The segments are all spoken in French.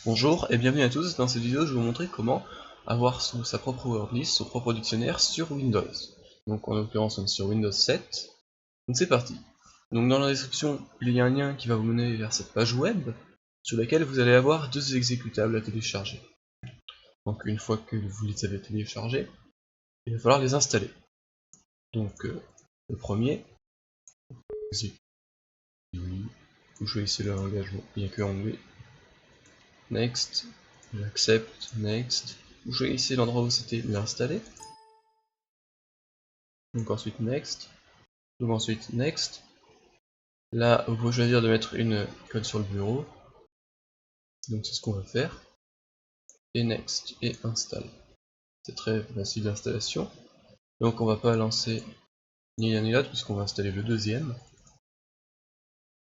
Bonjour et bienvenue à tous. Dans cette vidéo, je vais vous montrer comment avoir sa propre wordlist, son propre dictionnaire sur Windows. Donc en l'occurrence, on est sur Windows 7. Donc c'est parti. Donc dans la description, il y a un lien qui va vous mener vers cette page web sur laquelle vous allez avoir deux exécutables à télécharger. Donc une fois que vous les avez téléchargés, il va falloir les installer. Donc le premier, c'est oui, vous choisissez le langage, il n'y a que anglais. Next, j'accepte, next. Vous choisissez l'endroit où c'était l'installer. Donc ensuite next. Donc ensuite next. Là, vous pouvez choisir de mettre une icône sur le bureau. Donc c'est ce qu'on va faire. Et next. Et install. C'est très facile d'installation. Donc on va pas lancer ni l'un ni l'autre puisqu'on va installer le deuxième.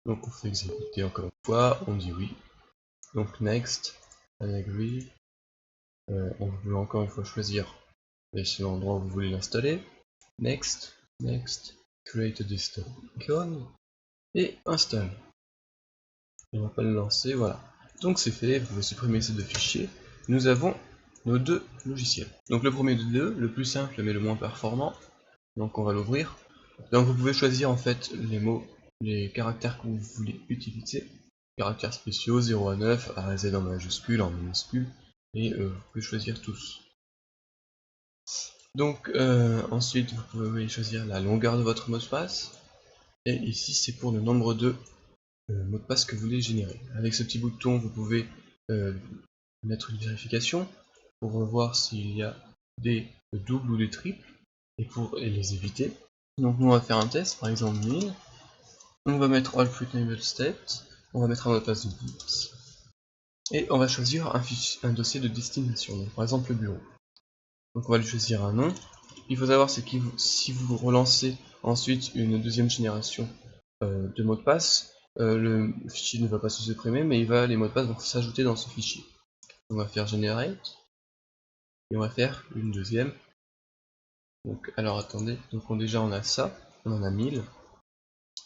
Donc on fait exécuter encore une fois. On dit oui. Donc next. I agree. On peut encore une fois choisir l'endroit où vous voulez l'installer. Next, next, create a distro icon et install. On va pas le lancer, voilà. Donc c'est fait, vous pouvez supprimer ces deux fichiers. Nous avons nos deux logiciels. Donc le premier des deux, le plus simple mais le moins performant. Donc on va l'ouvrir. Donc vous pouvez choisir en fait les mots, les caractères que vous voulez utiliser. Caractères spéciaux 0 à 9, A à Z en majuscule, en minuscule, et vous pouvez choisir tous. Donc ensuite vous pouvez choisir la longueur de votre mot de passe, et ici c'est pour le nombre de mots de passe que vous voulez générer. Avec ce petit bouton vous pouvez mettre une vérification pour voir s'il y a des doubles ou des triples, et pour les éviter. Donc nous on va faire un test, par exemple 1000, on va mettre all pre-enabled steps, on va mettre un mot de passe de 10, et on va choisir un dossier de destination, donc par exemple le bureau. Donc on va lui choisir un nom. Il faut savoir c'est que si vous relancez ensuite une deuxième génération de mots de passe, le fichier ne va pas se supprimer, mais les mots de passe vont s'ajouter dans ce fichier. On va faire generate, et on va faire une deuxième. Donc alors attendez, donc déjà on a ça, on en a 1000.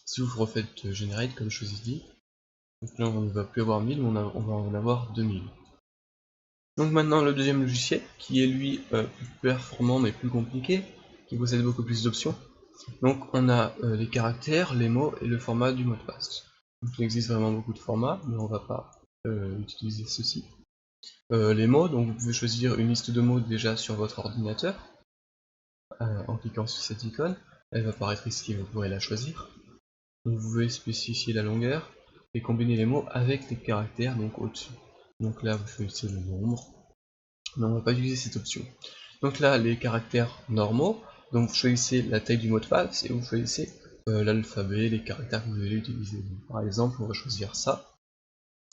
Si vous refaites generate comme je vous ai dit, donc là on ne va plus avoir 1000, mais on va en avoir 2000. Donc maintenant le deuxième logiciel, qui est lui plus performant mais plus compliqué, qui possède beaucoup plus d'options. Donc on a les caractères, les mots et le format du mot de passe. Donc il existe vraiment beaucoup de formats, mais on va pas utiliser ceci. Les mots, donc vous pouvez choisir une liste de mots déjà sur votre ordinateur, en cliquant sur cette icône, elle va apparaître ici et vous pourrez la choisir. Donc vous pouvez spécifier la longueur et combiner les mots avec les caractères donc au-dessus. Donc là vous choisissez le nombre, mais on ne va pas utiliser cette option. Donc là les caractères normaux, donc vous choisissez la taille du mot de passe et vous choisissez l'alphabet, les caractères que vous allez utiliser. Donc, par exemple on va choisir ça,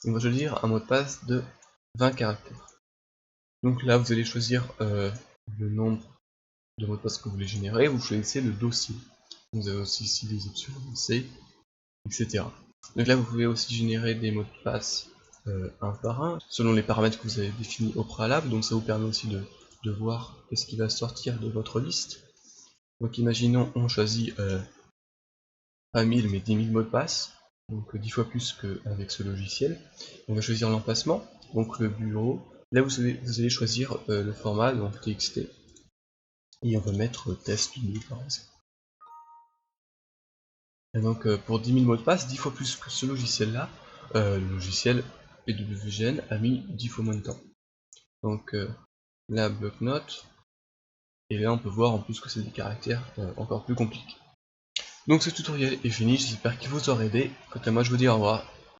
on va choisir un mot de passe de 20 caractères. Donc là vous allez choisir le nombre de mots de passe que vous voulez générer, vous choisissez le dossier. Vous avez aussi ici des options avancées, etc. Donc là vous pouvez aussi générer des mots de passe un par un, selon les paramètres que vous avez définis au préalable, donc ça vous permet aussi de voir qu'est-ce qui va sortir de votre liste. Donc imaginons on choisit pas 1000 mais 10 000 mots de passe, donc 10 fois plus qu'avec ce logiciel. On va choisir l'emplacement, donc le bureau. Là vous allez choisir le format, donc TXT, et on va mettre test 2 par exemple. Et donc pour 10 000 mots de passe, 10 fois plus que ce logiciel-là, le logiciel PWGen a mis 10 fois moins de temps. Donc là, bloc-notes, et là on peut voir en plus que c'est des caractères encore plus compliqués. Donc ce tutoriel est fini, j'espère qu'il vous aura aidé. Quant à moi je vous dis au revoir.